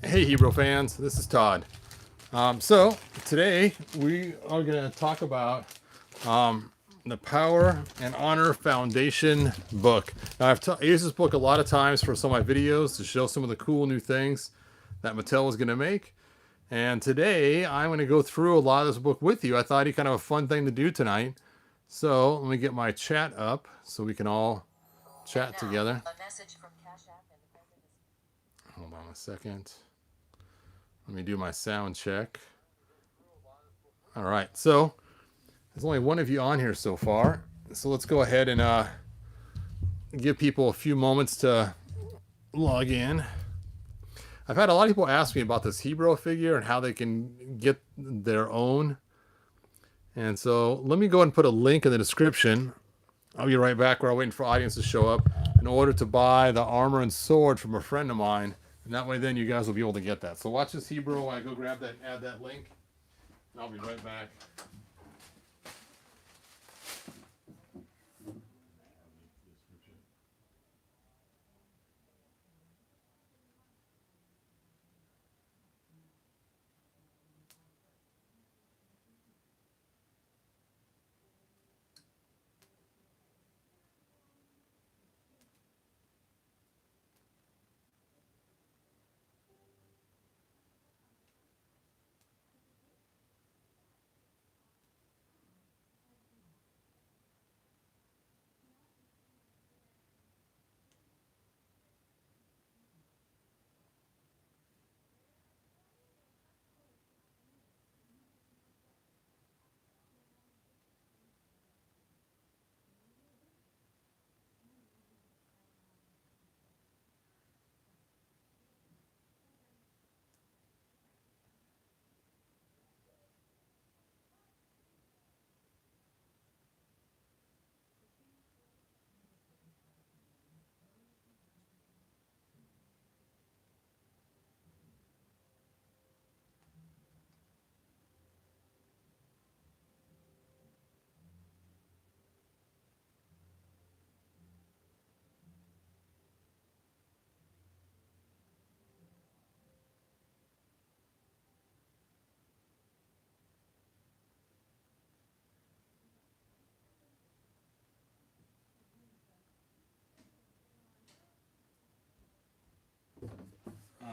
Hey Hebrew fans, this is Todd. So today we are going to talk about the Power and Honor Foundation book. Now I used this book a lot of times for some of my videos to show some of the cool new things that Mattel was going to make. And today I'm going to go through a lot of this book with you. I thought it'd be kind of a fun thing to do tonight. So let me get my chat up so we can all chat together. Hold on a second. Let me do my sound check. All right, so there's only one of you on here so far. So let's go ahead and give people a few moments to log in. I've had a lot of people ask me about this Hebrew figure and how they can get their own. And so let me go ahead and put a link in the description. I'll be right back. We're waiting for audience to show up in order to buy the armor and sword from a friend of mine. And that way then you guys will be able to get that. So watch this Hebrew while I go grab that, add that link. And I'll be right back.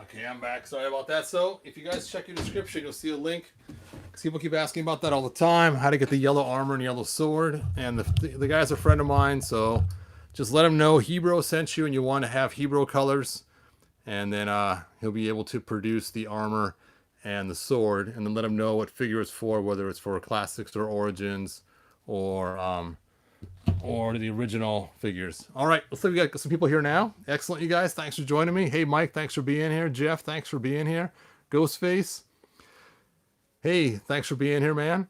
Okay, I'm back. Sorry about that. So if you guys check your description, you'll see a link. People keep asking about that all the time. How to get the yellow armor and yellow sword. And the guy's a friend of mine, so just let him know Hebrew sent you and you want to have Hebrew colors. And then he'll be able to produce the armor and the sword. And then let him know what figure it's for, whether it's for Classics or Origins or the original figures. All right, looks like we got some people here now. Excellent, you guys. Thanks for joining me. Hey, Mike, thanks for being here. Jeff, thanks for being here. Ghostface, hey, thanks for being here, man.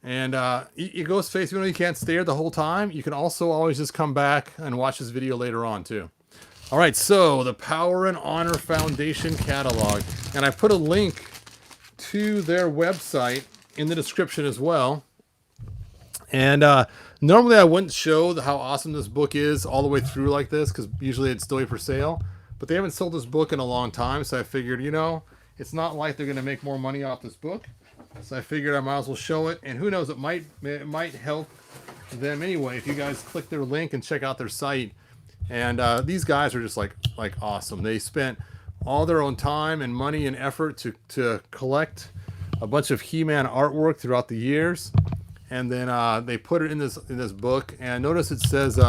And Ghostface, even though you can't stay here the whole time, you can also always just come back and watch this video later on, too. All right, so the Power and Honor Foundation catalog. And I put a link to their website in the description as well. And normally I wouldn't show how awesome this book is all the way through like this, because usually it's still for sale. But they haven't sold this book in a long time, so I figured, you know, it's not like they're going to make more money off this book. So I figured I might as well show it. And who knows, it might help them anyway if you guys click their link and check out their site. And these guys are just like awesome. They spent all their own time and money and effort to collect a bunch of He-Man artwork throughout the years. And then they put it in this book. And notice it says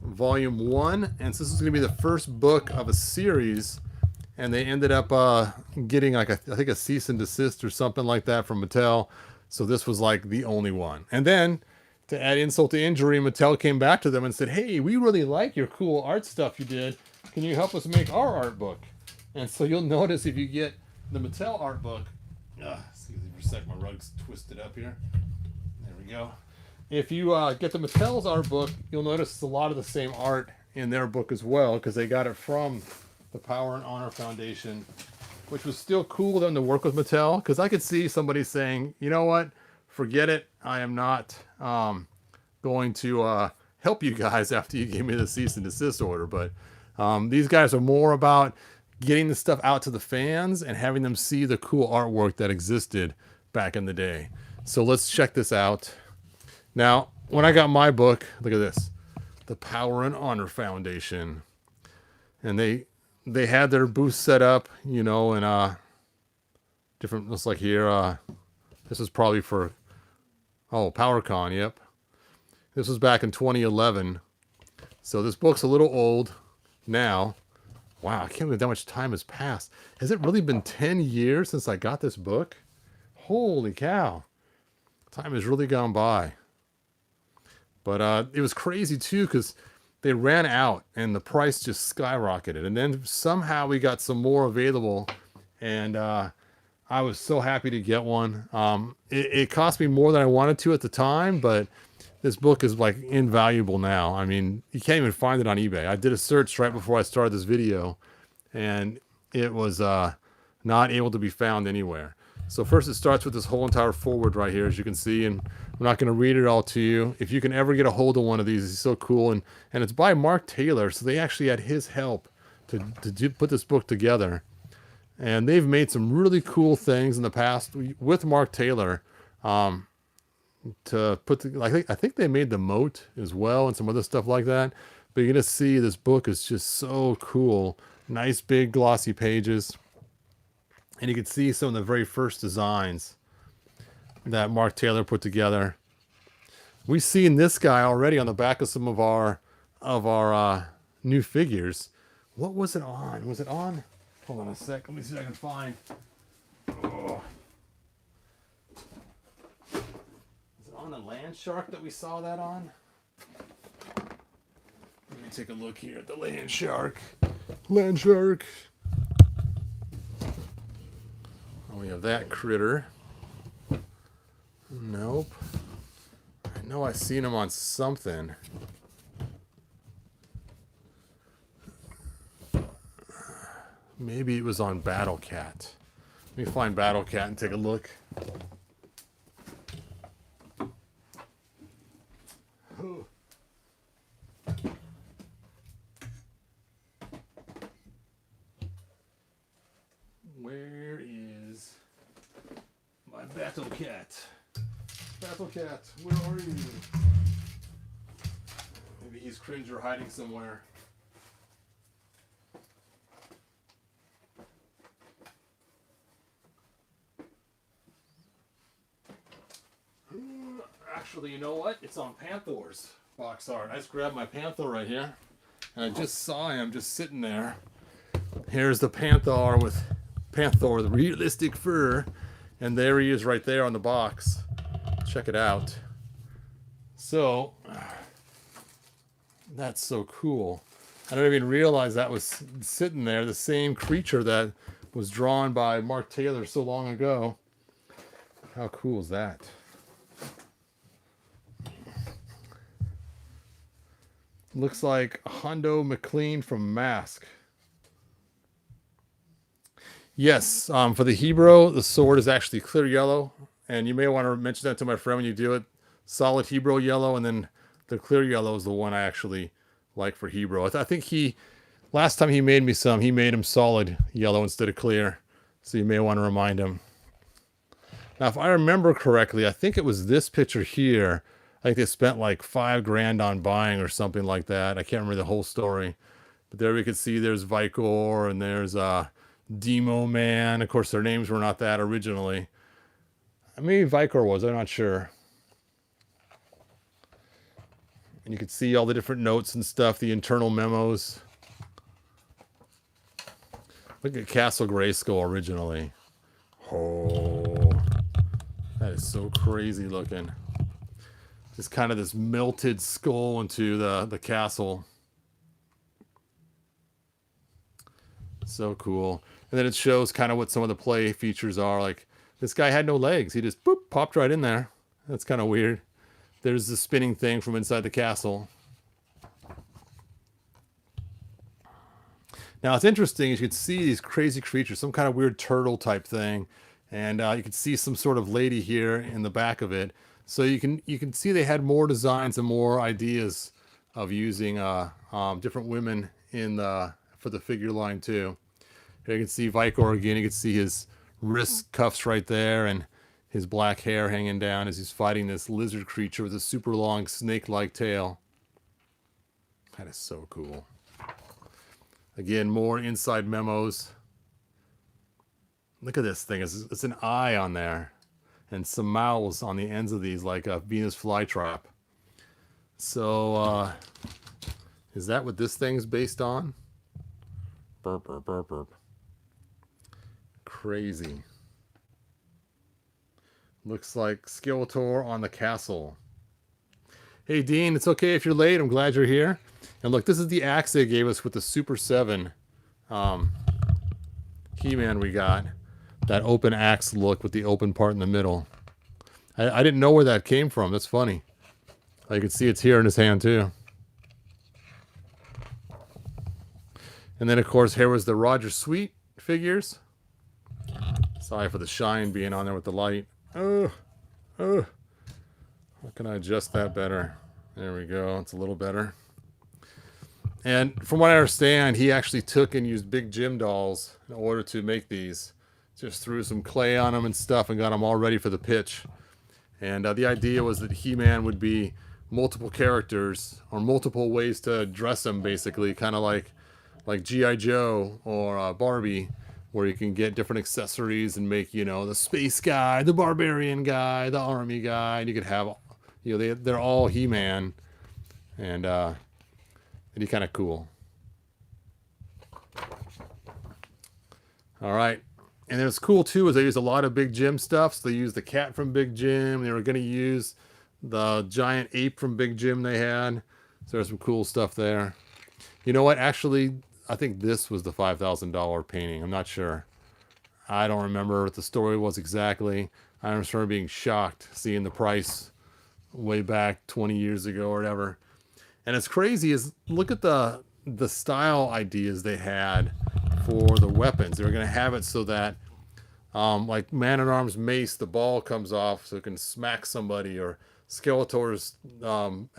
Volume 1. And so this is going to be the first book of a series. And they ended up getting like I think a cease and desist or something like that from Mattel. So this was like the only one. And then to add insult to injury, Mattel came back to them and said, hey, we really like your cool art stuff you did. Can you help us make our art book? And so you'll notice if you get the Mattel art book, excuse me for a sec, my rug's twisted up here. There we go. If you get the Mattel's art book, you'll notice it's a lot of the same art in their book as well, because they got it from the Power and Honor Foundation, which was still cool of them to work with Mattel, because I could see somebody saying, you know what, forget it. I am not going to help you guys after you gave me the cease and desist order. But these guys are more about getting the stuff out to the fans and having them see the cool artwork that existed back in the day. So let's check this out. Now, when I got my book, look at this, the Power and Honor Foundation. And they had their booth set up, you know, and different, looks like here, this is probably for, oh, PowerCon, yep. This was back in 2011. So this book's a little old now. Wow, I can't believe that much time has passed. Has it really been 10 years since I got this book? Holy cow. Time has really gone by. But it was crazy too, because they ran out and the price just skyrocketed. And then somehow we got some more available. And I was so happy to get one. It cost me more than I wanted to at the time, but this book is like invaluable now. I mean, you can't even find it on eBay. I did a search right before I started this video, and it was not able to be found anywhere. So first it starts with this whole entire forward right here, as you can see, and I'm not going to read it all to you. If you can ever get a hold of one of these, it's so cool. And it's by Mark Taylor, so they actually had his help to put this book together. And they've made some really cool things in the past with Mark Taylor. To put the, I think they made the moat as well and some other stuff like that. But you're gonna see this book is just so cool. Nice big glossy pages, and you can see some of the very first designs that Mark Taylor put together. We've seen this guy already on the back of some of our new figures. What was it on? Was it on? Hold on a sec. Let me see if I can find. Oh. On the land shark that we saw that on? Let me take a look here at the land shark. Land shark. Oh, we have that critter. Nope. I know I've seen him on something. Maybe it was on Battle Cat. Let me find Battle Cat and take a look. Where is my Battle Cat? Battle Cat, where are you? Maybe he's cringe or hiding somewhere. Actually, you know what? It's on Panther's box art. I just grabbed my Panther right here, and I just saw him just sitting there. Here's the Panther with realistic fur, and there he is right there on the box. Check it out. So, that's so cool. I don't even realize that was sitting there, the same creature that was drawn by Mark Taylor so long ago. How cool is that? Looks like Hondo McLean from Mask. Yes, for the Hebrew, the sword is actually clear yellow. And you may want to mention that to my friend when you do it. Solid Hebrew yellow, and then the clear yellow is the one I actually like for Hebrew. I think last time he made me some, he made him solid yellow instead of clear. So you may want to remind him. Now, if I remember correctly, I think it was this picture here. I think they spent like $5,000 on buying or something like that. I can't remember the whole story. But there we can see there's Geigor and there's Demo Man. Of course, their names were not that originally. Maybe Geigor was, I'm not sure. And you can see all the different notes and stuff, the internal memos. Look at Castle Grayskull originally. Oh, that is so crazy looking. Just kind of this melted skull into the castle. So cool. And then it shows kind of what some of the play features are. Like, this guy had no legs. He just, boop, popped right in there. That's kind of weird. There's the spinning thing from inside the castle. Now, it's interesting. You can see these crazy creatures, some kind of weird turtle type thing. And you can see some sort of lady here in the back of it. So you can see they had more designs and more ideas of using different women for the figure line too. Here you can see Geigor again. You can see his wrist cuffs right there and his black hair hanging down as he's fighting this lizard creature with a super long snake-like tail. That is so cool. Again, more inside memos. Look at this thing. It's an eye on there. And some mouths on the ends of these like a Venus flytrap. So, is that what this thing's based on? Burp, burp, burp, burp. Crazy. Looks like Skeletor on the castle. Hey, Dean, it's okay if you're late. I'm glad you're here. And look, this is the axe they gave us with the Super 7 He-Man we got. That open axe look with the open part in the middle. I didn't know where that came from. That's funny. You can see it's here in his hand too. And then, of course, here was the Roger Sweet figures. Sorry for the shine being on there with the light. Oh. How can I adjust that better? There we go. It's a little better. And from what I understand, he actually took and used Big Jim dolls in order to make these. Just threw some clay on them and stuff and got them all ready for the pitch. And the idea was that He-Man would be multiple characters or multiple ways to dress him, basically, kind of like G.I. Joe or Barbie, where you can get different accessories and make, you know, the space guy, the barbarian guy, the army guy, and you could have, you know, they're all He-Man, and it'd be kind of cool. All right. And then what's cool too is they use a lot of Big Jim stuff. So they used the cat from Big Jim. They were going to use the giant ape from Big Jim they had. So there's some cool stuff there. You know what? Actually, I think this was the $5,000 painting. I'm not sure. I don't remember what the story was exactly. I remember being shocked seeing the price way back 20 years ago or whatever. And it's crazy is look at the style ideas they had for the weapons. They were going to have it so that like Man-at-Arms mace, the ball comes off so it can smack somebody, or Skeletor's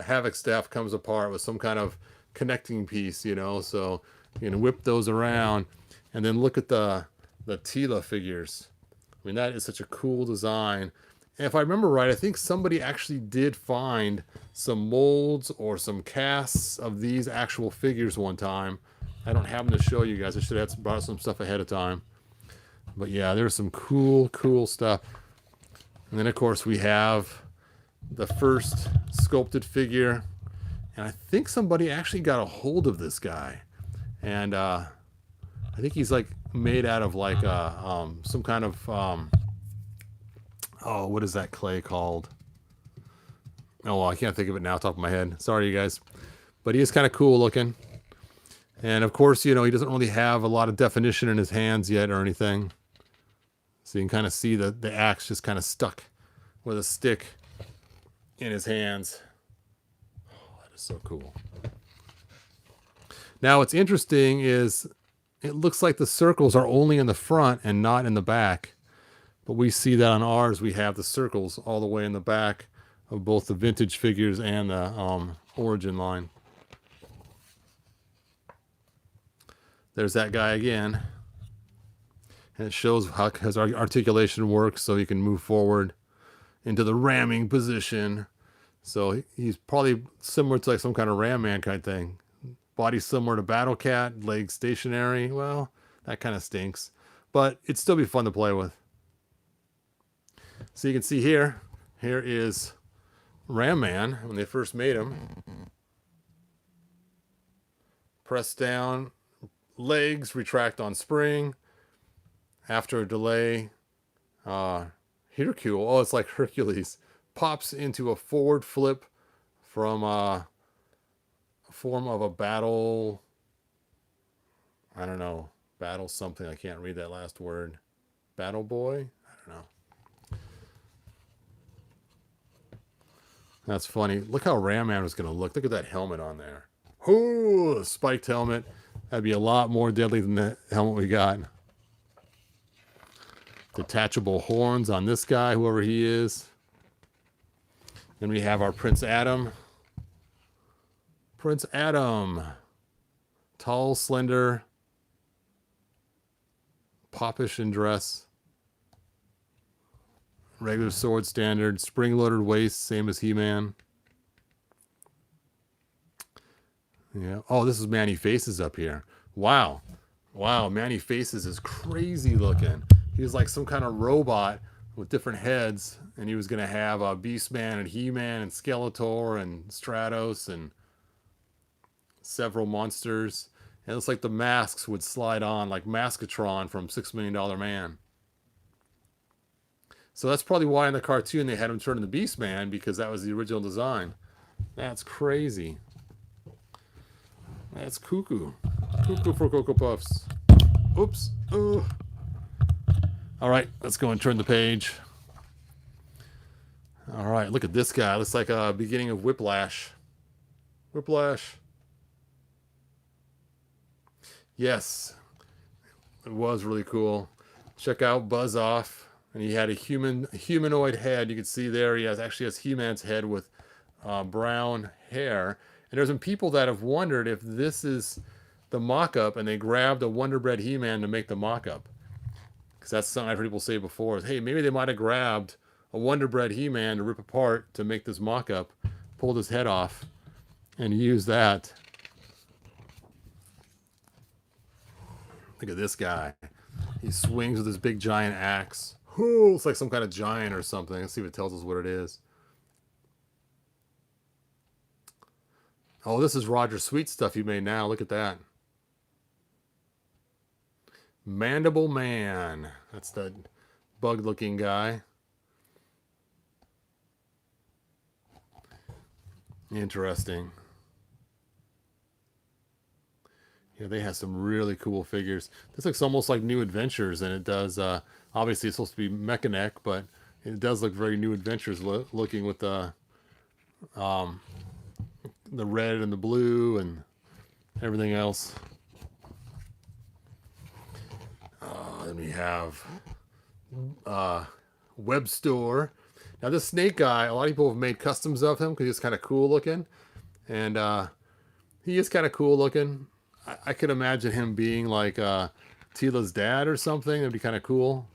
Havoc staff comes apart with some kind of connecting piece, you know, so you can whip those around. And then look at the Teela figures. I mean, that is such a cool design. And if I remember right, I think somebody actually did find some molds or some casts of these actual figures one time. I don't have them to show you guys. I should have brought some stuff ahead of time. But yeah, there's some cool stuff. And then, of course, we have the first sculpted figure. And I think somebody actually got a hold of this guy. And I think he's like made out of like some kind of... oh, what is that clay called? Oh, well, I can't think of it now, top of my head. Sorry, you guys. But he is kind of cool looking. And of course, you know, he doesn't really have a lot of definition in his hands yet or anything. So you can kind of see the axe just kind of stuck with a stick in his hands. Oh, that is so cool. Now, what's interesting is it looks like the circles are only in the front and not in the back. But we see that on ours, we have the circles all the way in the back of both the vintage figures and the origin line. There's that guy again. And it shows how his articulation works so he can move forward into the ramming position. So he's probably similar to like some kind of Ram Man kind of thing. Body similar to Battle Cat, legs stationary. Well, that kind of stinks. But it'd still be fun to play with. So you can see here is Ram Man when they first made him. Press down, legs retract on spring. After a delay, Hercule, oh, it's like Hercules, pops into a forward flip from a form of a battle, I don't know, battle something, I can't read that last word. Battle Boy? I don't know. That's funny. Look how Ram Man was going to look. Look at that helmet on there. Ooh, a spiked helmet. That'd be a lot more deadly than the helmet we got. Detachable horns on this guy, whoever he is. Then we have our Prince Adam. Prince Adam. Tall, slender. Popish in dress. Regular sword standard. Spring-loaded waist, same as He-Man. Yeah. Oh, this is Manny Faces up here. Wow. Wow, Manny Faces is crazy looking. He was like some kind of robot with different heads, and he was going to have Beastman and He-Man and Skeletor and Stratos and several monsters. And it's like the masks would slide on, like Maskatron from $6 Million Man. So that's probably why in the cartoon they had him turn into Beastman, because that was the original design. That's crazy. That's cuckoo. Cuckoo for Cocoa Puffs. Oops. Oh. All right, let's go and turn the page. All right, look at this guy. Looks like a beginning of Whiplash. Whiplash. Yes, it was really cool. Check out Buzz Off. And he had a humanoid head. You can see there he actually has He-Man's head with brown hair. And there's some people that have wondered if this is the mock-up, and they grabbed a Wonder Bread He-Man to make the mock-up. Because that's something I've heard people say before. Is, hey, maybe they might have grabbed a Wonder Bread He-Man to rip apart to make this mock-up, pulled his head off, and used that. Look at this guy. He swings with his big giant axe. Ooh, it's like some kind of giant or something. Let's see if it tells us what it is. Oh, this is Roger Sweet stuff he made now. Look at that. Mandible Man. That's the bug-looking guy. Interesting. Yeah, they have some really cool figures. This looks almost like New Adventures, and it does. Obviously, it's supposed to be Mechaneck, but it does look very New Adventures looking with the red and the blue and everything else. Then we have Web Store. Now, this snake guy, a lot of people have made customs of him because he's kind of cool looking, and he is kind of cool looking. I could imagine him being like Teela's dad or something. That'd be kind of cool.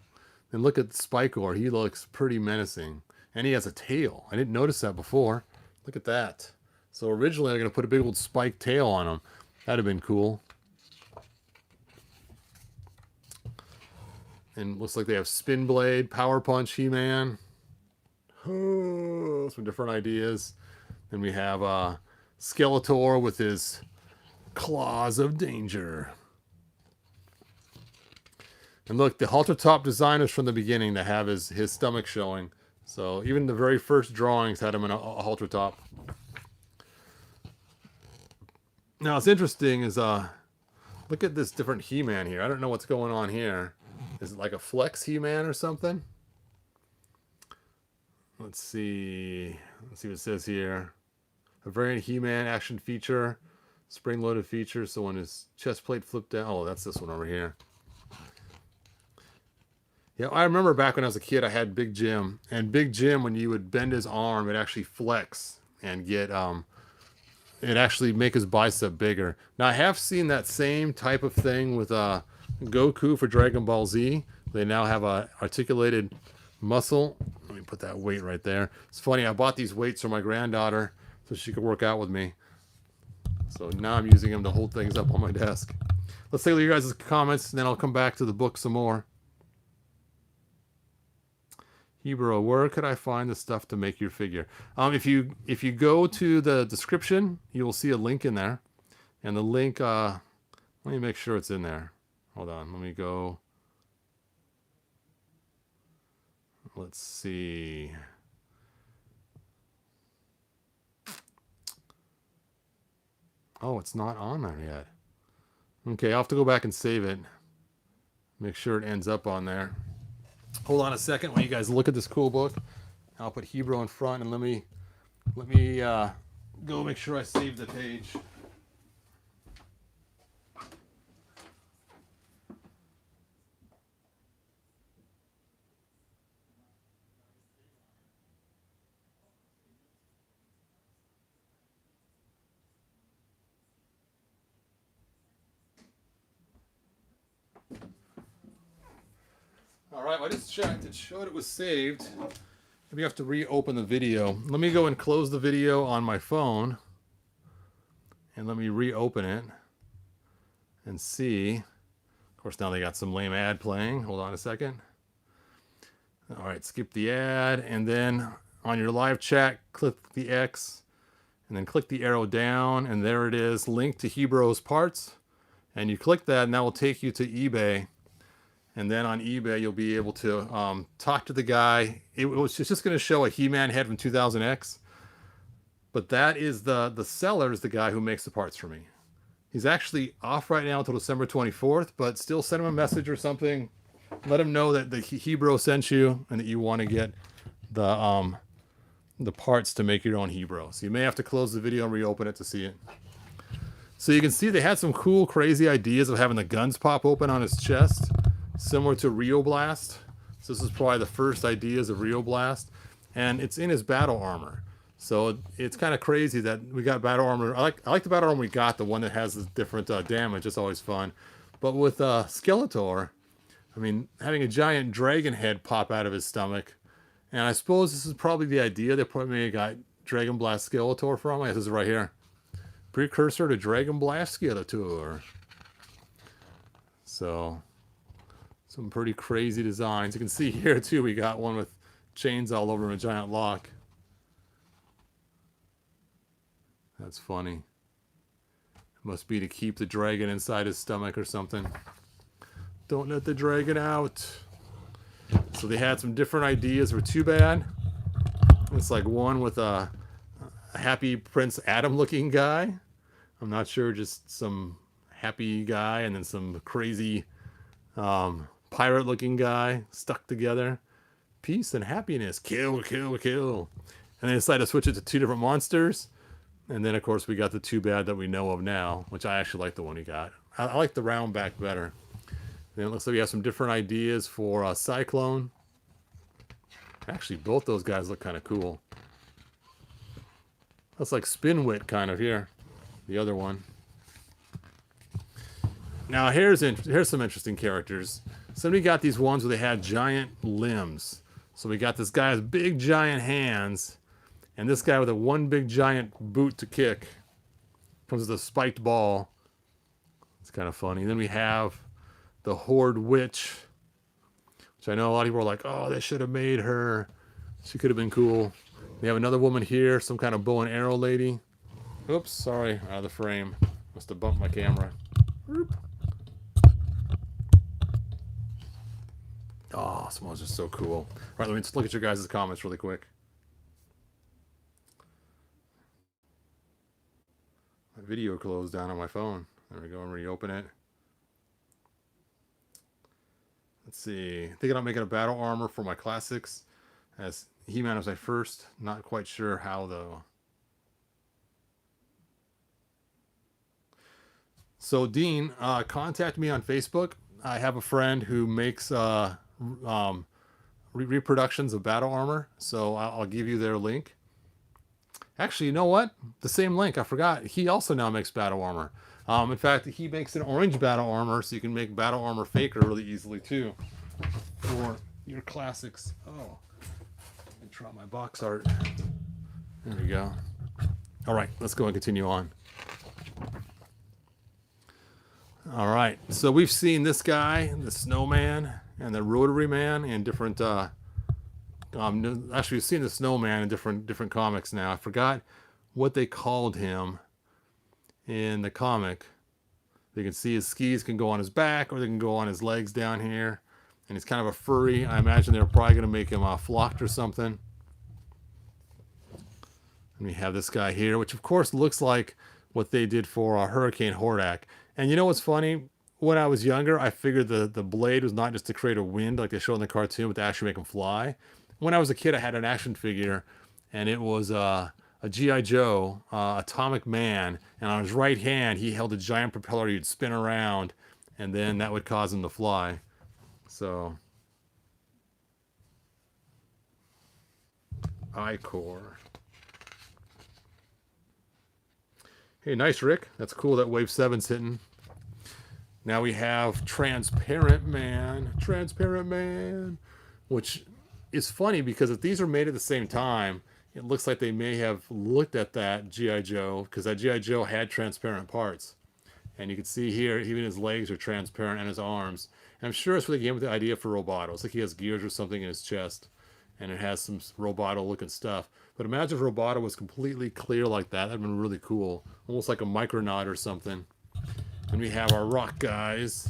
And look at Spikor. He looks pretty menacing. And he has a tail. I didn't notice that before. Look at that. So originally they're going to put a big old spiked tail on him. That'd have been cool. And looks like they have Spin Blade, Power Punch, He-Man. Oh, some different ideas. Then we have Skeletor with his Claws of Danger. And look, the halter top designers from the beginning to have his stomach showing. So even the very first drawings had him in a halter top. Now what's interesting is look at this different He-Man here. I don't know what's going on here. Is it like a flex He-Man or something? Let's see. Let's see what it says here. A variant He-Man action feature. Spring-loaded feature. So when his chest plate flipped down. Oh, that's this one over here. Yeah, I remember back when I was a kid, I had Big Jim. And Big Jim, when you would bend his arm, it'd actually flex and get, it'd actually make his bicep bigger. Now, I have seen that same type of thing with Goku for Dragon Ball Z. They now have a articulated muscle. Let me put that weight right there. It's funny, I bought these weights for my granddaughter so she could work out with me. So now I'm using them to hold things up on my desk. Let's take a look at your guys' comments, and then I'll come back to the book some more. Hebrew, where could I find the stuff to make your figure? If you go to the description, you will see a link in there. And the link, let me make sure it's in there. Hold on, let me go. Let's see. Oh, it's not on there yet. Okay, I'll have to go back and save it. Make sure it ends up on there. Hold on a second while you guys look at this cool book. I'll put Hebrew in front, and let me go make sure I save the page. All right, well, I just checked. It showed it was saved. Maybe you have to reopen the video. Let me go and close the video on my phone. And let me reopen it. And see. Of course, now they got some lame ad playing. Hold on a second. All right, skip the ad. And then on your live chat, click the X. And then click the arrow down. And there it is, link to Hebrews parts. And you click that, and that will take you to eBay. And then on eBay, you'll be able to talk to the guy. It's just going to show a He-Man head from 2000X. But that is the seller is the guy who makes the parts for me. He's actually off right now until December 24th, but still send him a message or something. Let him know that the Hebrew sent you and that you want to get the parts to make your own Hebrew. So you may have to close the video and reopen it to see it. So you can see they had some cool, crazy ideas of having the guns pop open on his chest, similar to Rio Blast. So this is probably the first ideas of Rio Blast, and it's in his battle armor. So it's kind of crazy that we got battle armor. I like the battle armor we got, the one that has the different damage. It's always fun. But with Skeletor, I mean, having a giant dragon head pop out of his stomach, and I suppose this is probably the idea they probably got Dragon Blast Skeletor from. This is right here. Precursor to Dragon Blast Skeletor. So some pretty crazy designs. You can see here too, we got one with chains all over him, a giant lock. That's funny. Must be to keep the dragon inside his stomach or something. Don't let the dragon out. So they had some different ideas for Two-Bad. It's like one with a happy Prince Adam looking guy. I'm not sure, just some happy guy, and then some crazy pirate looking guy stuck together. Peace and happiness. Kill, kill, kill. And they decided to switch it to two different monsters. And then, of course, we got the Two-Bad that we know of now, which I actually like the one he got. I like the round back better. Then it looks like we have some different ideas for Cyclone. Actually, both those guys look kind of cool. That's like Spinwit kind of here. The other one. Now, here's some interesting characters. Somebody got these ones where they had giant limbs. So we got this guy with big giant hands. And this guy with a one big giant boot to kick. Comes with a spiked ball. It's kind of funny. Then we have the Horde Witch. Which I know a lot of people are like, oh, they should have made her. She could have been cool. We have another woman here. Some kind of bow and arrow lady. Oops, sorry. Out of the frame. Must have bumped my camera. Oop. Oh, some of those are so cool. All right, let me just look at your guys' comments really quick. My video closed down on my phone. There we go, and reopen it. Let's see. Thinking about making a battle armor for my classics. As He-Man was my first. Not quite sure how, though. So, Dean, contact me on Facebook. I have a friend who makes reproductions of battle armor. So, I'll give you their link. Actually, you know what? The same link. I forgot. He also now makes battle armor. In fact, he makes an orange battle armor, so you can make battle armor faker really easily, too. For your classics. Oh. I dropped my box art. There we go. All right, let's go and continue on. All right, so we've seen this guy, the Snowman, and the Rotary Man in different... actually, we've seen the Snowman in different comics now. I forgot what they called him in the comic. You can see his skis can go on his back, or they can go on his legs down here. And he's kind of a furry. I imagine they're probably going to make him flocked or something. And we have this guy here, which of course looks like what they did for Hurricane Hordak. And you know what's funny? When I was younger, I figured the blade was not just to create a wind like they show in the cartoon, but to actually make him fly. When I was a kid, I had an action figure, and it was a G.I. Joe, Atomic Man, and on his right hand, he held a giant propeller you'd spin around, and then that would cause him to fly. So, I-Core. Hey, nice, Rick. That's cool that Wave 7's hitting. Now we have Transparent Man, which is funny because if these are made at the same time, it looks like they may have looked at that G.I. Joe, because that G.I. Joe had transparent parts. And you can see here, even his legs are transparent and his arms. And I'm sure it's where they came with the idea for Roboto. It's like he has gears or something in his chest, and it has some Roboto-looking stuff. But imagine if Roboto was completely clear like that. That'd been really cool. Almost like a Micronaut or something. And we have our rock guys.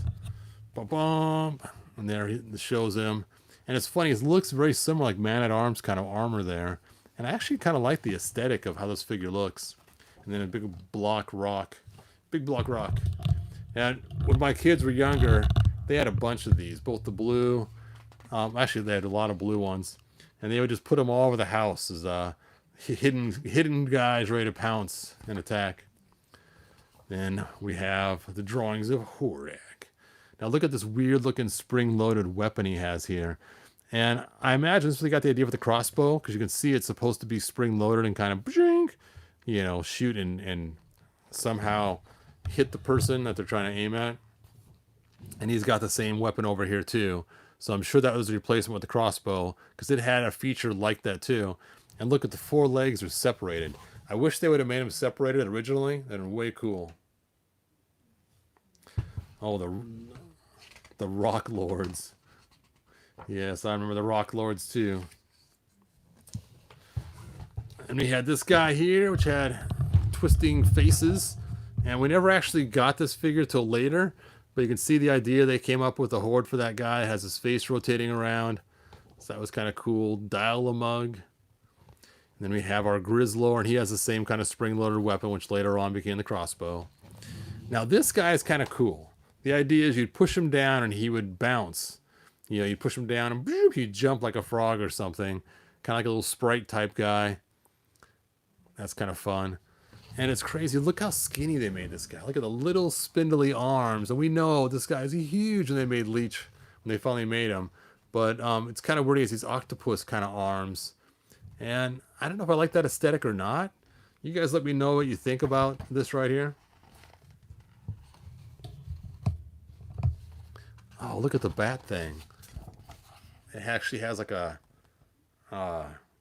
Ba-bum. And there it shows him. And it's funny, it looks very similar, like Man-at-Arms kind of armor there. And I actually kind of like the aesthetic of how this figure looks. And then a big block rock. Big block rock. And when my kids were younger, they had a bunch of these. Both the blue. Actually, they had a lot of blue ones. And they would just put them all over the house as hidden guys ready to pounce and attack. Then we have the drawings of Hordak. Now look at this weird looking spring-loaded weapon he has here. And I imagine this is where they got the idea with the crossbow, because you can see it's supposed to be spring-loaded and kind of, you know, shoot and somehow hit the person that they're trying to aim at. And he's got the same weapon over here too. So I'm sure that was a replacement with the crossbow, because it had a feature like that too. And look at the 4 legs are separated. I wish they would have made them separated originally. That'd been way cool. Oh, the Rock Lords. Yes, I remember the Rock Lords too. And we had this guy here, which had twisting faces. And we never actually got this figure till later. But you can see the idea they came up with, a Horde for that guy. It has his face rotating around. So that was kind of cool. Dial-a-Mug. And then we have our Grizzlor, and he has the same kind of spring-loaded weapon, which later on became the crossbow. Now this guy is kind of cool. The idea is you'd push him down and he would bounce. You know, you push him down and boop, he'd jump like a frog or something. Kind of like a little sprite type guy. That's kind of fun. And it's crazy. Look how skinny they made this guy. Look at the little spindly arms. And we know this guy is huge when they made Leech, when they finally made him. But it's kind of weird. He has these octopus kind of arms. And I don't know if I like that aesthetic or not. You guys let me know what you think about this right here. Oh, look at the bat thing. It actually has like a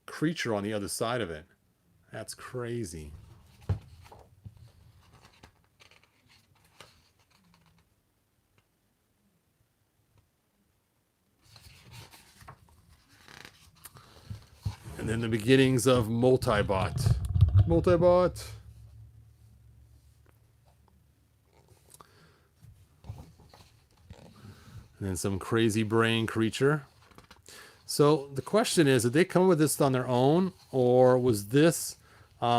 creature on the other side of it. That's crazy. And then the beginnings of Multibot. Multibot. And then some crazy brain creature. So the question is, did they come up with this on their own, or was this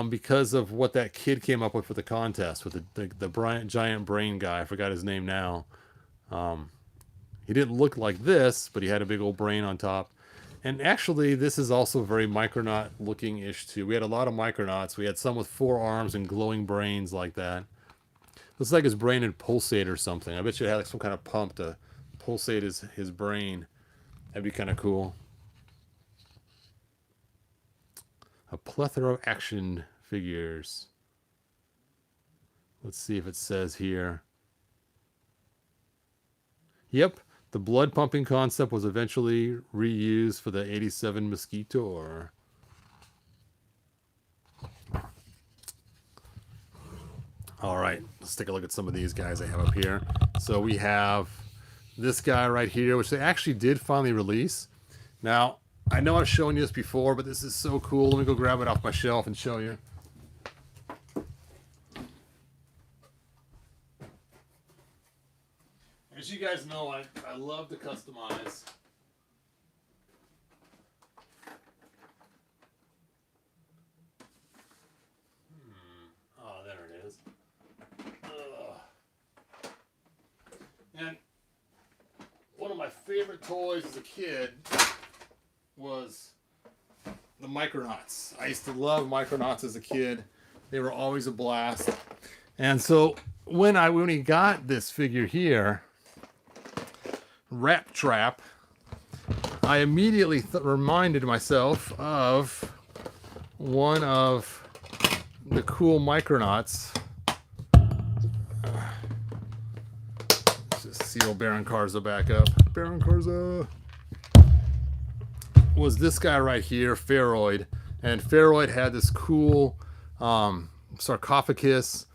because of what that kid came up with for the contest with the giant brain guy? I forgot his name now. He didn't look like this, but he had a big old brain on top. And actually, this is also very Micronaut looking-ish too. We had a lot of Micronauts. We had some with 4 arms and glowing brains like that. Looks like his brain would pulsate or something. I bet you it had like some kind of pump to pulsate his brain. That'd be kind of cool. A plethora of action figures. Let's see if it says here. Yep. The blood pumping concept was eventually reused for the 87 Megator. All right, let's take a look at some of these guys I have up here. So we have this guy right here, which they actually did finally release. Now, I know I've shown you this before, but this is so cool. Let me go grab it off my shelf and show you. As you guys know, I love to customize. Oh, there it is. And one of my favorite toys as a kid was the Micronauts. I used to love Micronauts as a kid. They were always a blast. And so when we got this figure here, Rat Trap, I immediately reminded myself of one of the cool Micronauts. little Baron Karza back up. Baron Karza was this guy right here, Pharoid. And Pharoid had this cool sarcophagus,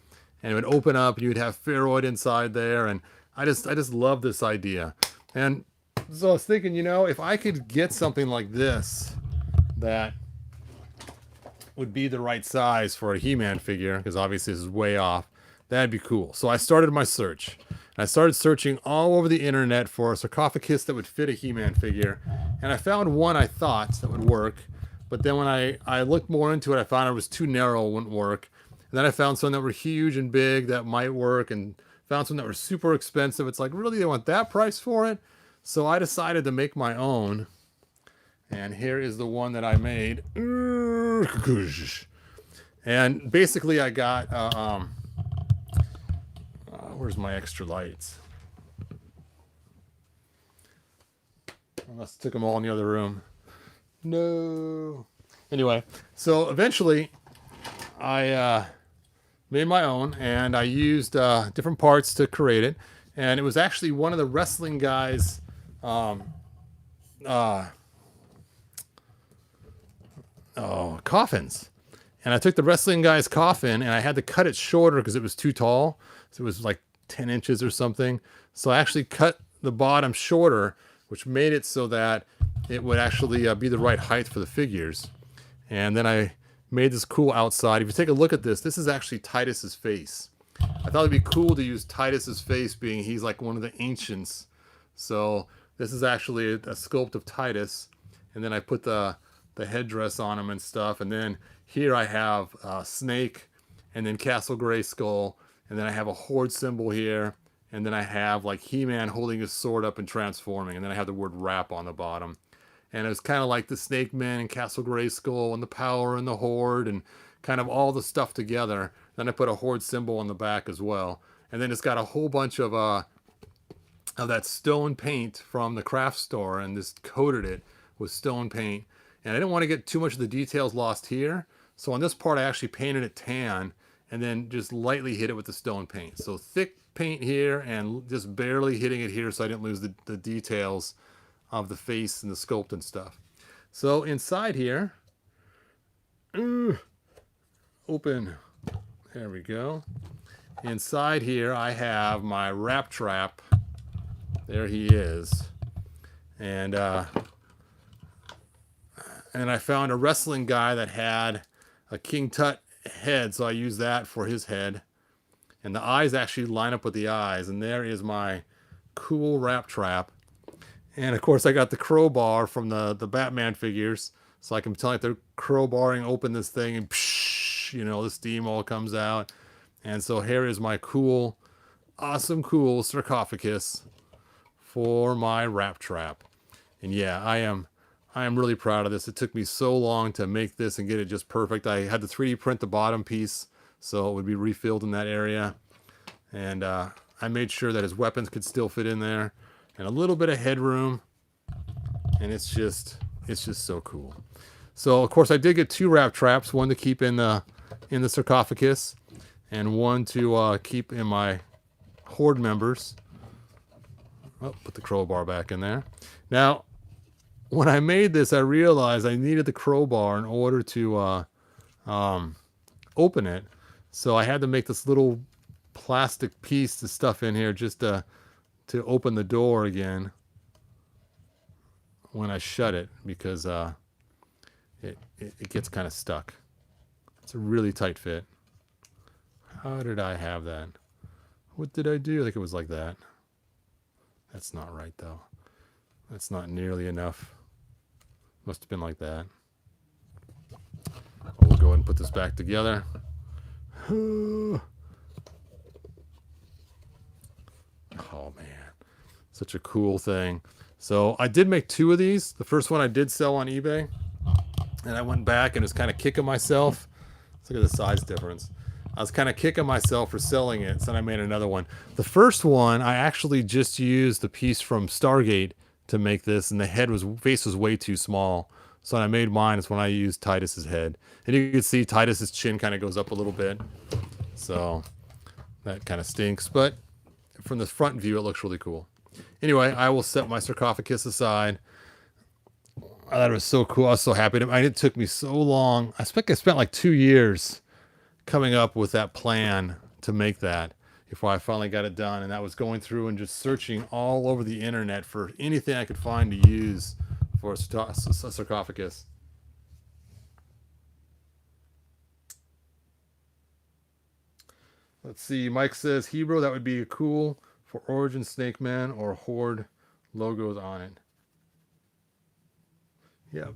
and it would open up and you would have Pharoid inside there. And I just love this idea. And so I was thinking, you know, if I could get something like this that would be the right size for a He-Man figure, because obviously this is way off, that'd be cool. So I started my search. And I started searching all over the internet for a sarcophagus that would fit a He-Man figure. And I found one I thought that would work. But then when I looked more into it, I found it was too narrow, it wouldn't work. And then I found some that were huge and big that might work, and found some that were super expensive. It's like, really, they want that price for it? So I decided to make my own. And here is the one that I made. And basically I got, where's my extra lights? I must have took them all in the other room. No. Anyway, so eventually I made my own, and I used different parts to create it. And it was actually one of the wrestling guys' coffins. And I took the wrestling guy's coffin, and I had to cut it shorter because it was too tall. So it was like 10 inches or something. So I actually cut the bottom shorter, which made it so that it would actually be the right height for the figures. And then I made this cool outside. If you take a look at this, this is actually Titus's face. I thought it'd be cool to use Titus's face, being he's like one of the ancients. So this is actually a sculpt of Titus. And then I put the headdress on him and stuff. And then here I have Snake, and then Castle Grayskull. And then I have a Horde symbol here. And then I have like He-Man holding his sword up and transforming. And then I have the word rap on the bottom. And it was kind of like the Snake Men and Castle Grayskull and the Power and the Horde and kind of all the stuff together. Then I put a Horde symbol on the back as well. And then it's got a whole bunch of that stone paint from the craft store, and just coated it with stone paint. And I didn't want to get too much of the details lost here. So on this part, I actually painted it tan and then just lightly hit it with the stone paint. So thick paint here and just barely hitting it here so I didn't lose the details of the face and the sculpt and stuff. So inside here, open, there we go. Inside here I have my Wrap Trap. There he is. And I found a wrestling guy that had a King Tut head, so I used that for his head. And the eyes actually line up with the eyes. And there is my cool Wrap Trap. And of course I got the crowbar from the Batman figures. So I can tell like they're crowbarring open this thing, and psh, you know, the steam all comes out. And so here is my cool, awesome, cool sarcophagus for my Wrap Trap. And yeah, I am really proud of this. It took me so long to make this and get it just perfect. I had to 3D print the bottom piece so it would be refilled in that area. And I made sure that his weapons could still fit in there, and a little bit of headroom. And it's just so cool. So of course I did get 2 Wrap Traps, one to keep in the sarcophagus, and one to keep in my Horde members. Oh, put the crowbar back in there. Now, when I made this, I realized I needed the crowbar in order to open it. So I had to make this little plastic piece to stuff in here just to open the door again when I shut it, because it gets kind of stuck. It's a really tight fit. How did I have that? What did I do? I think it was like that. That's not right, though. That's not nearly enough. Must have been like that. We'll go ahead and put this back together. Oh, man. Such a cool thing. So I did make 2 of these. The first one I did sell on eBay. And I went back and was kind of kicking myself. Let's look at the size difference. I was kind of kicking myself for selling it, so then I made another one. The first one, I actually just used the piece from Stargate to make this, and the face was way too small. So when I made mine, it's when I used Titus's head. And you can see Titus's chin kind of goes up a little bit. So that kind of stinks, but from the front view, it looks really cool. Anyway, I will set my sarcophagus aside. I thought it was so cool. I was so happy. It took me so long. I spent like 2 years coming up with that plan to make that before I finally got it done. And that was going through and just searching all over the internet for anything I could find to use for a sarcophagus. Let's see. Mike says Hebrew. That would be cool for Origin, Snake Man, or Horde logos on it.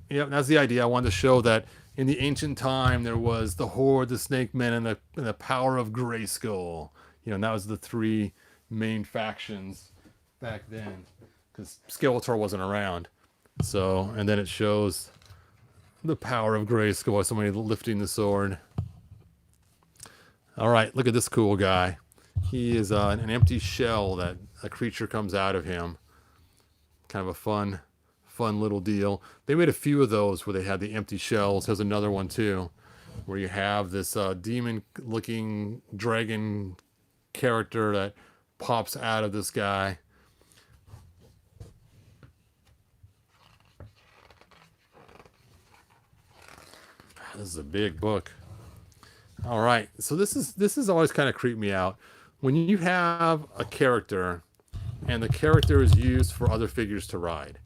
Yeah, that's the idea. I wanted to show that in the ancient time there was the Horde, the Snake Men, and the power of Grayskull. You know, and that was the 3 main factions back then, because Skeletor wasn't around. So, and then it shows the power of Grayskull. Somebody lifting the sword. All right, look at this cool guy. He is an empty shell that a creature comes out of him. Kind of a fun little deal. They made a few of those where they had the empty shells. There's another one too, where you have this demon-looking dragon character that pops out of this guy. This is a big book. All right, so this is always kind of creeped me out when you have a character and the character is used for other figures to ride.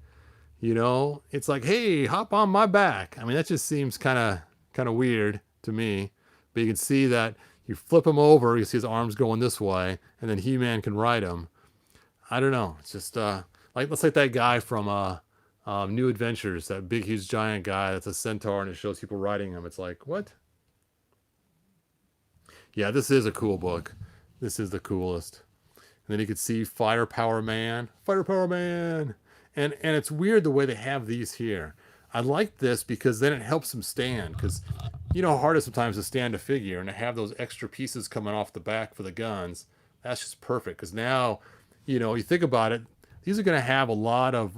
You know, it's like, hey, hop on my back. I mean, that just seems kind of weird to me. But you can see that you flip him over, you see his arms going this way, and then He-Man can ride him. I don't know. It's just let's like that guy from New Adventures, that big, huge, giant guy that's a centaur, and it shows people riding him. It's like, what? Yeah, this is a cool book. This is the coolest. And then you can see Firepower Man. Firepower Man! And it's weird the way they have these here. I like this because then it helps them stand. Because you know how hard it is sometimes to stand a figure, and to have those extra pieces coming off the back for the guns, that's just perfect. Because now, you know, you think about it, these are going to have a lot of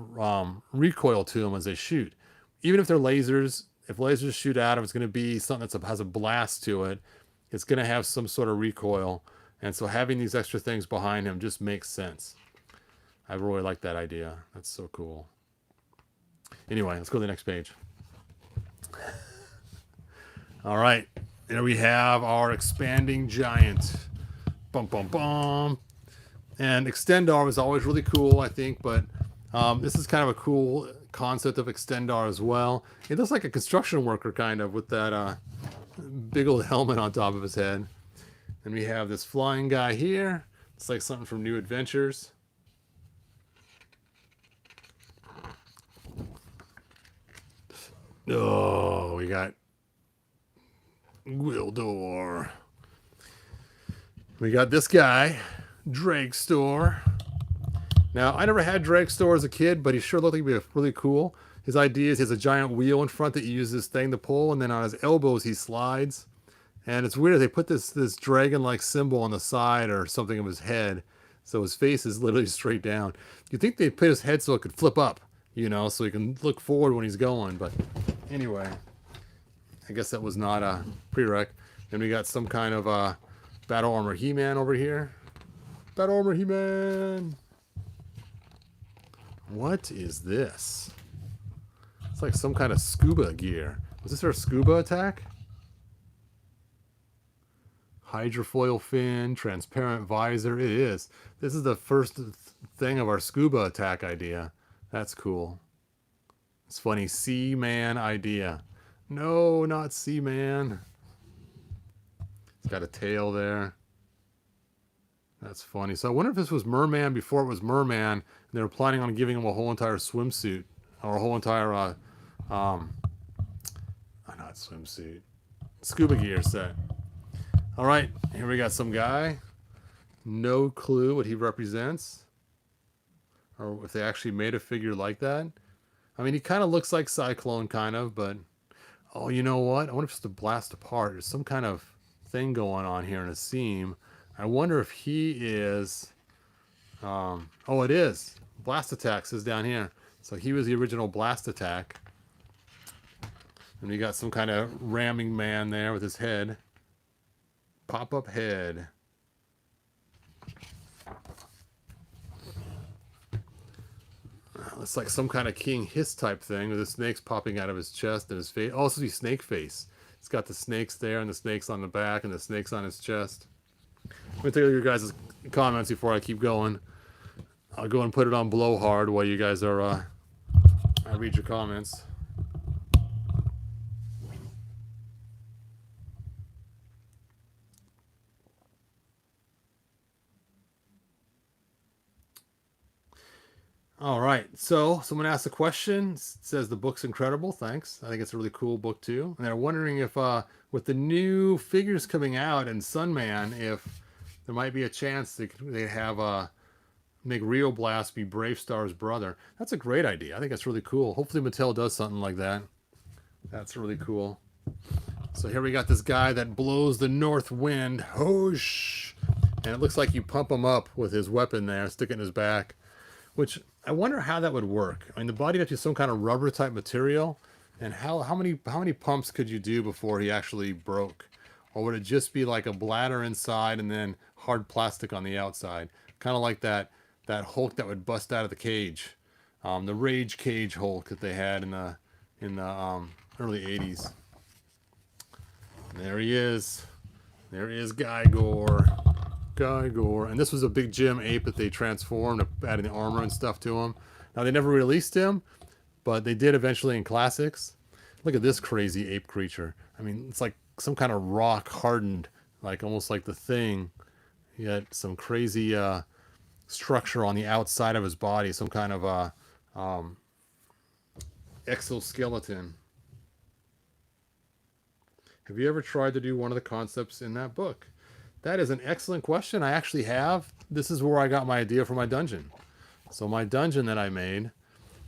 recoil to them as they shoot. Even if they're lasers, if lasers shoot at them, it's going to be something that has a blast to it. It's going to have some sort of recoil. And so having these extra things behind him just makes sense. I really like that idea. That's so cool. Anyway, let's go to the next page. All right. There we have our expanding giant. Bum, bum, bum. And Extendar was always really cool, I think. But this is kind of a cool concept of Extendar as well. It looks like a construction worker, kind of, with that big old helmet on top of his head. And we have this flying guy here. It's like something from New Adventures. Oh, we got Grizzlor. We got this guy, Dragstor. Now, I never had Dragstor as a kid, but he sure looked like he'd be really cool. His idea is he has a giant wheel in front that you use this thing to pull, and then on his elbows he slides. And it's weird, they put this dragon-like symbol on the side or something of his head, so his face is literally straight down. You'd think they'd put his head so it could flip up, you know, so he can look forward when he's going. But anyway, I guess that was not a prereq. Then we got some kind of Battle Armor He-Man over here. Battle Armor He-Man! What is this? It's like some kind of scuba gear. Was this our scuba attack? Hydrofoil fin, transparent visor. It is. This is the first thing of our scuba attack idea. That's cool. It's funny. Seaman idea. No, not Seaman. It's got a tail there. That's funny. So I wonder if this was Merman before it was Merman, and they were planning on giving him a whole entire swimsuit. Or a whole entire, not swimsuit. Scuba gear set. All right, here we got some guy. No clue what he represents, or if they actually made a figure like that. I mean, he kind of looks like Cyclone, kind of, but oh, you know what? I wonder if it's to blast apart. There's some kind of thing going on here in a seam. I wonder if he is. Oh, it is. Blast Attack is down here. So he was the original Blast Attack. And we got some kind of ramming man there with his head. Pop-up head. It's like some kind of King Hiss type thing with the snakes popping out of his chest and his face. Oh, it's supposed to be snake face. It's got the snakes there and the snakes on the back and the snakes on his chest. Let me take a look at your guys' comments before I keep going. I'll go and put it on blowhard while you guys are, I read your comments. All right, so someone asked a question. It says the book's incredible. Thanks. I think it's a really cool book too. And they're wondering if, with the new figures coming out and Sunman, if there might be a chance they have make Rio Blast be Brave Star's brother. That's a great idea. I think that's really cool. Hopefully Mattel does something like that. That's really cool. So here we got this guy that blows the north wind. Whoosh! And it looks like you pump him up with his weapon there, stick it in his back. Which I wonder how that would work. I mean, the body would be some kind of rubber type material, and how many pumps could you do before he actually broke? Or would it just be like a bladder inside and then hard plastic on the outside, kind of like that Hulk that would bust out of the cage, the Rage Cage Hulk that they had in the early '80s. And there he is. There is Geigor. Geigor. And this was a big gym ape that they transformed, adding the armor and stuff to him. Now, they never released him, but they did eventually in Classics. Look at this crazy ape creature. I mean, it's like some kind of rock hardened, like almost like the Thing. Yet some crazy structure on the outside of his body, some kind of exoskeleton. Have you ever tried to do one of the concepts in that book? That is an excellent question. I actually have. This is where I got my idea for my dungeon. So my dungeon that I made,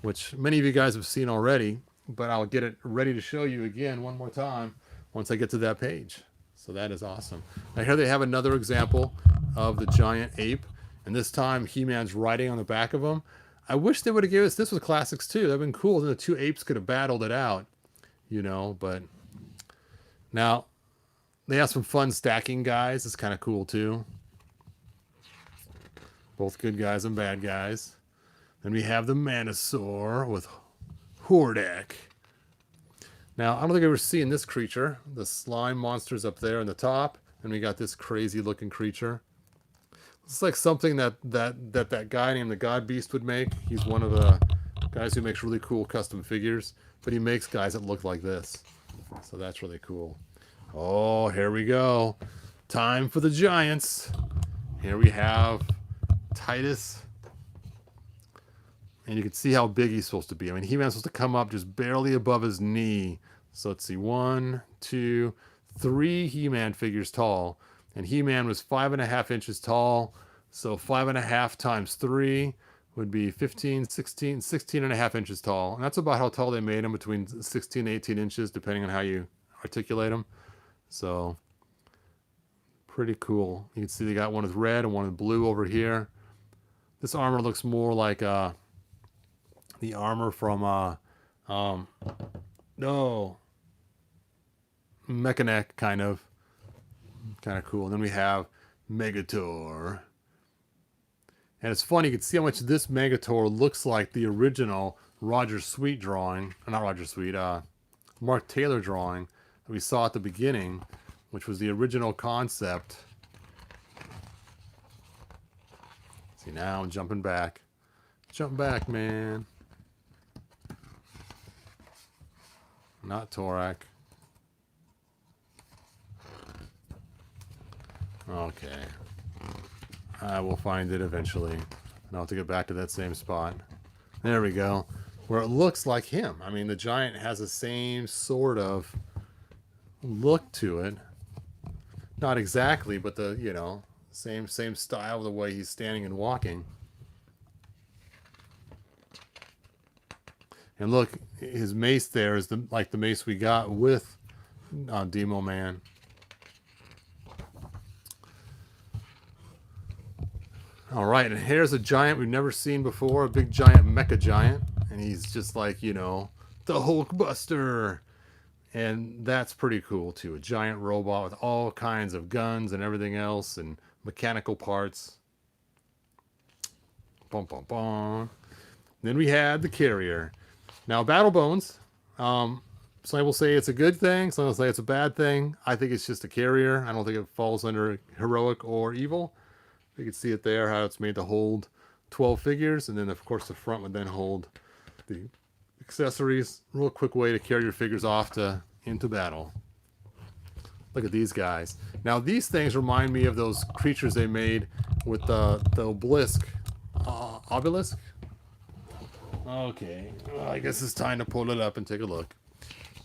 which many of you guys have seen already, but I'll get it ready to show you again one more time once I get to that page. So that is awesome. Now here they have another example of the giant ape, and this time He-Man's riding on the back of him. I wish they would have given us this with Classics too. That'd been cool. Then the two apes could have battled it out, you know. But now they have some fun stacking guys. It's kind of cool too. Both good guys and bad guys. Then we have the Dinosaur with Hordak. Now, I don't think I've ever seen this creature. The slime monster's up there on the top. And we got this crazy looking creature. It's like something that guy named the God Beast would make. He's one of the guys who makes really cool custom figures. But he makes guys that look like this. So that's really cool. Oh, here we go. Time for the giants. Here we have Titus. And you can see how big he's supposed to be. I mean, He-Man's supposed to come up just barely above his knee. So let's see. 1, 2, 3 He-Man figures tall. And He-Man was 5.5 inches tall. So 5.5 times 3 would be 15, 16, 16.5 inches tall. And that's about how tall they made him, between 16 and 18 inches, depending on how you articulate them. So pretty cool. You can see they got one with red and one with blue over here. This armor looks more like the armor from Mecha kind of cool. And then we have Megator. And it's funny, you can see how much this Megator looks like the original Roger Sweet drawing. Not Roger Sweet, Mark Taylor drawing that we saw at the beginning, which was the original concept. See, now I'm jumping back. Jump back, man. Not Torak. Okay. I will find it eventually. And I'll have to get back to that same spot. There we go. Where it looks like him. I mean, the giant has the same sort of look to it. Not exactly, but the, you know, same style of the way he's standing and walking. And look, his mace there is like the mace we got with Demo Man. All right, and here's a giant we've never seen before, a big giant mecha giant. And he's just like, you know, the Hulkbuster. And that's pretty cool too. A giant robot with all kinds of guns and everything else and mechanical parts. Bum, bum, bum. Then we had the carrier. Now, Battle Bones. Some people say it's a good thing. Some people say it's a bad thing. I think it's just a carrier. I don't think it falls under heroic or evil. You can see it there, how it's made to hold 12 figures. And then, of course, the front would then hold the accessories. Real quick way to carry your figures off into battle. Look at these guys. Now, these things remind me of those creatures they made with the obelisk. Obelisk? Okay. Well, I guess it's time to pull it up and take a look.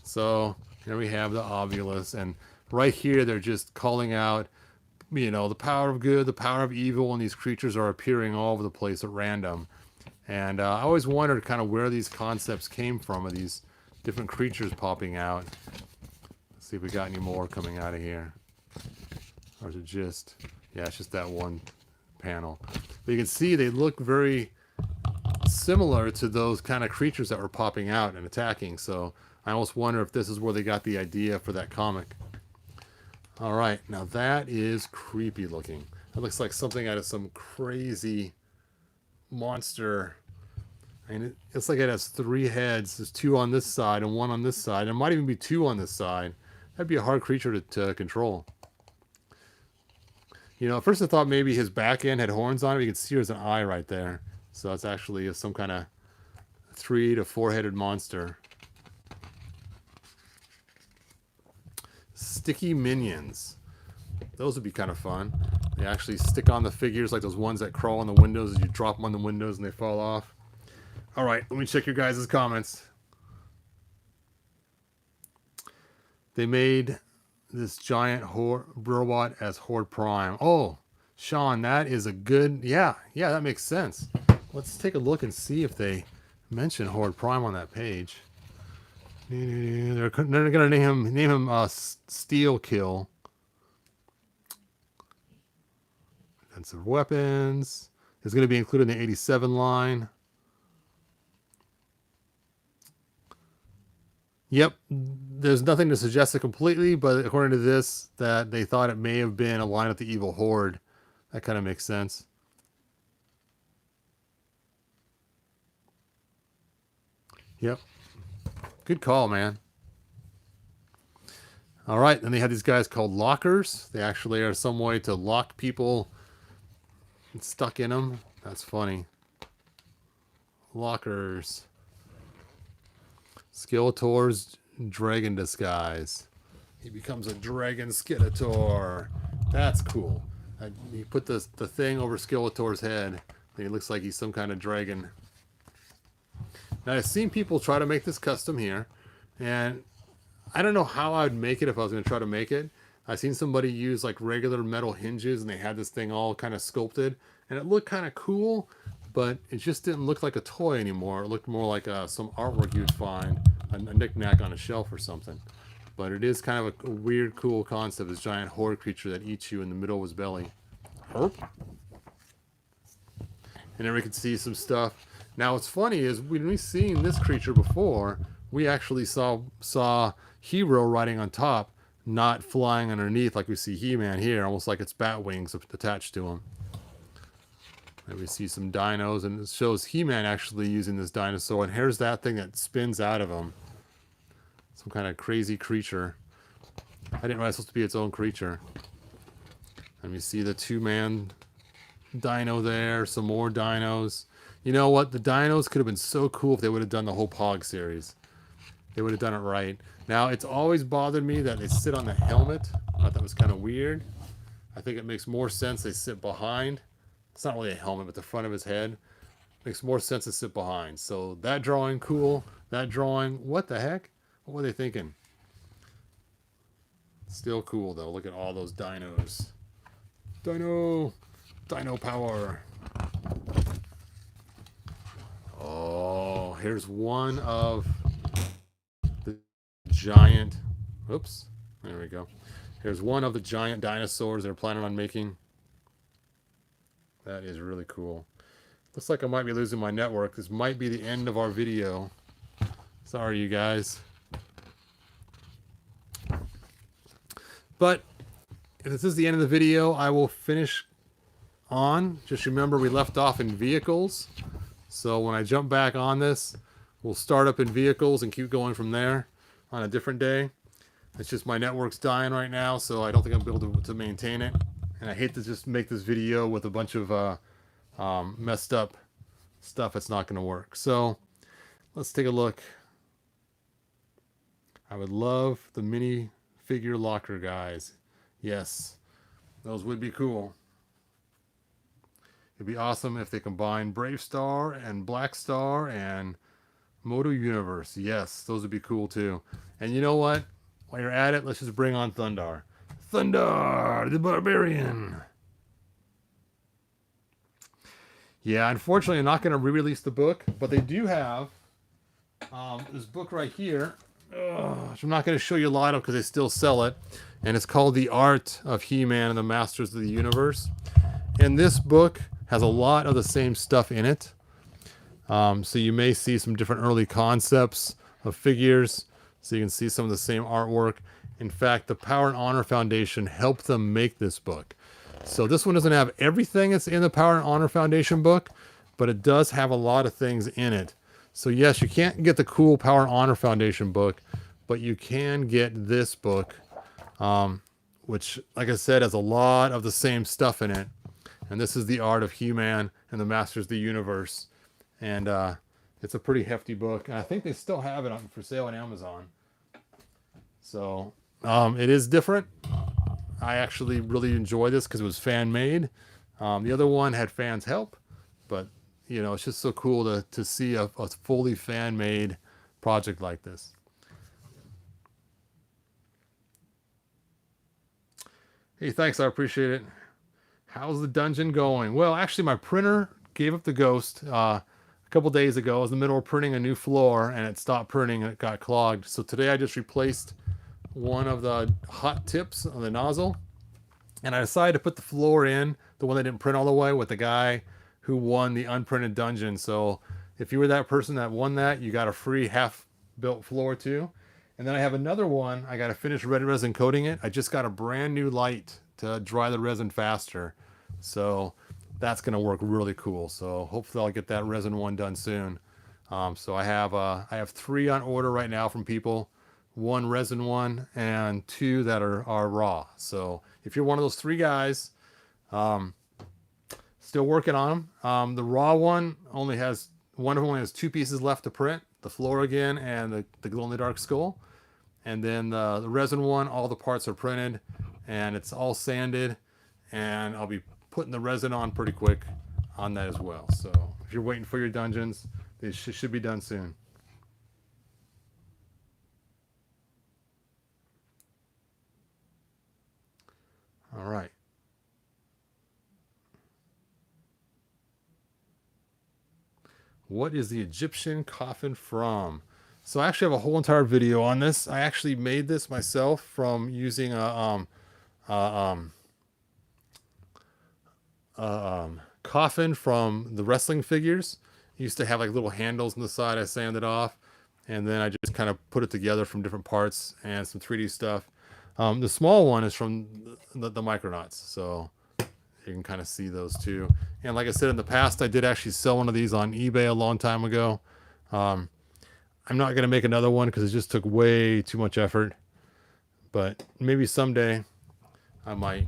So, here we have the obelisk. And right here, they're just calling out, you know, the power of good, the power of evil, and these creatures are appearing all over the place at random. And I always wondered kind of where these concepts came from, of these different creatures popping out. Let's see if we got any more coming out of here. Or is it just... yeah, it's just that one panel. But you can see they look very similar to those kind of creatures that were popping out and attacking. So I almost wonder if this is where they got the idea for that comic. All right, now that is creepy looking. That looks like something out of some crazy monster. And it's like it has 3 heads. There's 2 on this side and 1 on this side. There might even be 2 on this side. That'd be a hard creature to control. You know, at first I thought maybe his back end had horns on it. You can see there's an eye right there. So that's actually some kind of 3 to 4-headed monster. Sticky minions. Those would be kind of fun. They actually stick on the figures like those ones that crawl on the windows as you drop them on the windows and they fall off. All right, let me check your guys' comments. They made this giant robot as Horde Prime. Oh, Sean, that is a good... yeah, that makes sense. Let's take a look and see if they mention Horde Prime on that page. They're going to name him Steel Kill. Defensive weapons. It's going to be included in the 87 line. Yep, there's nothing to suggest it completely, but according to this, that they thought it may have been a line of the Evil Horde. That kind of makes sense. Yep. Good call, man. All right, then they have these guys called lockers. They actually are some way to lock people stuck in them. That's funny. Lockers. Skeletor's dragon disguise. He becomes a dragon Skeletor. That's cool. You put the thing over Skeletor's head, and he looks like he's some kind of dragon. Now, I've seen people try to make this custom here, and I don't know how I would make it if I was going to try to make it. I've seen somebody use like regular metal hinges, and they had this thing all kind of sculpted, and it looked kind of cool, but it just didn't look like a toy anymore. It looked more like some artwork you'd find, a knick-knack on a shelf or something. But it is kind of a weird, cool concept, this giant horde creature that eats you in the middle of his belly. Herp. And then we can see some stuff. Now, what's funny is when we've seen this creature before, we actually saw Hero riding on top, not flying underneath like we see He-Man here, almost like it's bat wings attached to him. And we see some dinos, and it shows He-Man actually using this dinosaur. And here's that thing that spins out of him. Some kind of crazy creature. I didn't realize it was supposed to be its own creature. And we see the 2-man dino there, some more dinos. You know what? The dinos could have been so cool if they would have done the whole Pog series. They would have done it right. Now, it's always bothered me that they sit on the helmet. I thought that was kind of weird. I think it makes more sense they sit behind. It's not really a helmet, but the front of his head. Makes more sense to sit behind. So that drawing, cool. That drawing, what the heck? What were they thinking? Still cool, though. Look at all those dinos. Dino power. Oh, here's one of the giant... oops. There we go. Here's one of the giant dinosaurs they're planning on making. That is really cool. Looks like I might be losing my network. This might be the end of our video. Sorry, you guys. But if this is the end of the video, I will finish on. Just remember we left off in vehicles. So when I jump back on this, we'll start up in vehicles and keep going from there on a different day. It's just my network's dying right now, so I don't think I'll be able to maintain it. And I hate to just make this video with a bunch of messed up stuff. It's not going to work. So let's take a look. I would love the mini figure locker guys. Yes, those would be cool. It'd be awesome if they combine Brave Star and Black Star and Moto Universe. Yes, those would be cool too. And you know what? While you're at it, let's just bring on Thundar. Thundar, the Barbarian. Yeah, unfortunately, I'm not going to re-release the book, but they do have this book right here, which I'm not going to show you a lot of because they still sell it. And it's called The Art of He-Man and the Masters of the Universe. And this book has a lot of the same stuff in it. So you may see some different early concepts of figures. So you can see some of the same artwork. In fact, the Power and Honor Foundation helped them make this book. So this one doesn't have everything that's in the Power and Honor Foundation book, but it does have a lot of things in it. So yes, you can't get the cool Power and Honor Foundation book, but you can get this book, which, like I said, has a lot of the same stuff in it. And this is The Art of He-Man and the Masters of the Universe. And it's a pretty hefty book. And I think they still have it for sale on Amazon. So it is different. I actually really enjoy this because it was fan-made. The other one had fans help. But, you know, it's just so cool to see a fully fan-made project like this. Hey, thanks. I appreciate it. How's the dungeon going? Well, actually, my printer gave up the ghost a couple days ago. I was in the middle of printing a new floor, and it stopped printing, and it got clogged. So today I just replaced one of the hot tips on the nozzle, and I decided to put the floor in, the one that didn't print all the way, with the guy who won the unprinted dungeon. So if you were that person that won that, you got a free half-built floor too. And then I have another one. I got to finish red resin coating it. I just got a brand new light to dry the resin faster. So that's going to work really cool. So hopefully I'll get that resin one done soon. So I have 3 on order right now from people, 1 resin one and 2 that are raw. So if you're one of those 3 guys, still working on them. The raw one only has 2 pieces left to print, the floor again and the glow in the dark skull. And then the resin one, all the parts are printed and it's all sanded, and I'll be putting the resin on pretty quick on that as well. So if you're waiting for your dungeons, they should be done soon. All right. What is the Egyptian coffin from? So I actually have a whole entire video on this. I actually made this myself from using a coffin from the wrestling figures. It used to have like little handles on the side. I sanded off, and then I just kind of put it together from different parts and some 3D stuff. The small one is from the Micronauts, so you can kind of see those too. And like I said, in the past, I did actually sell one of these on eBay a long time ago. I'm not going to make another one because it just took way too much effort, but maybe someday I might.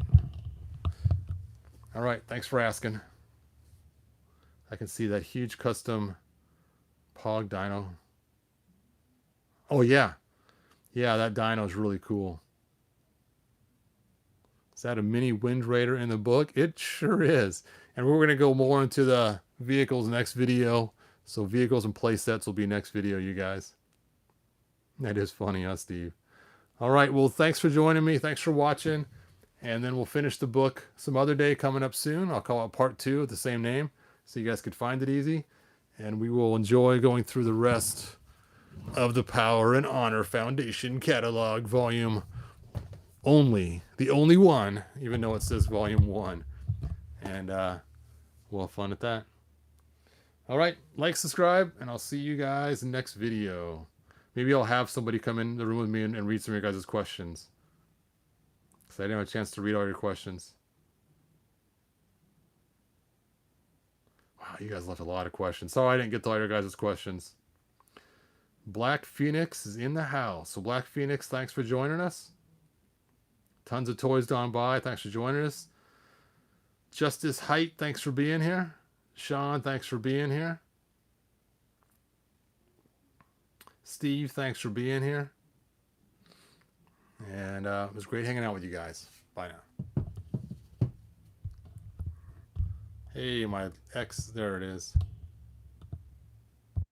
All right, thanks for asking. I can see that huge custom Pog Dino. Oh yeah, yeah, that Dino is really cool. Is that a mini Wind Raider in the book? It sure is. And we're going to go more into the vehicles next video. So vehicles and play sets will be next video, you guys. That is funny, huh, Steve? All right, well, thanks for joining me. Thanks for watching. And then we'll finish the book some other day coming up soon. I'll call it part 2 with the same name, so you guys could find it easy. And we will enjoy going through the rest of the Power and Honor Foundation catalog volume only. The only one, even though it says volume 1. And we'll have fun at that. All right, like, subscribe, and I'll see you guys in the next video. Maybe I'll have somebody come in the room with me and read some of your guys' questions, because I didn't have a chance to read all your questions. Wow, You guys left a lot of questions. Sorry I didn't get to all your guys' questions. Black Phoenix is in the house. So Black Phoenix, thanks for joining us. Tons of toys gone by. Thanks for joining us. Justice Height, thanks for being here. Sean, thanks for being here. Steve, thanks for being here. And it was great hanging out with you guys. Bye now. Hey, my ex, there it is.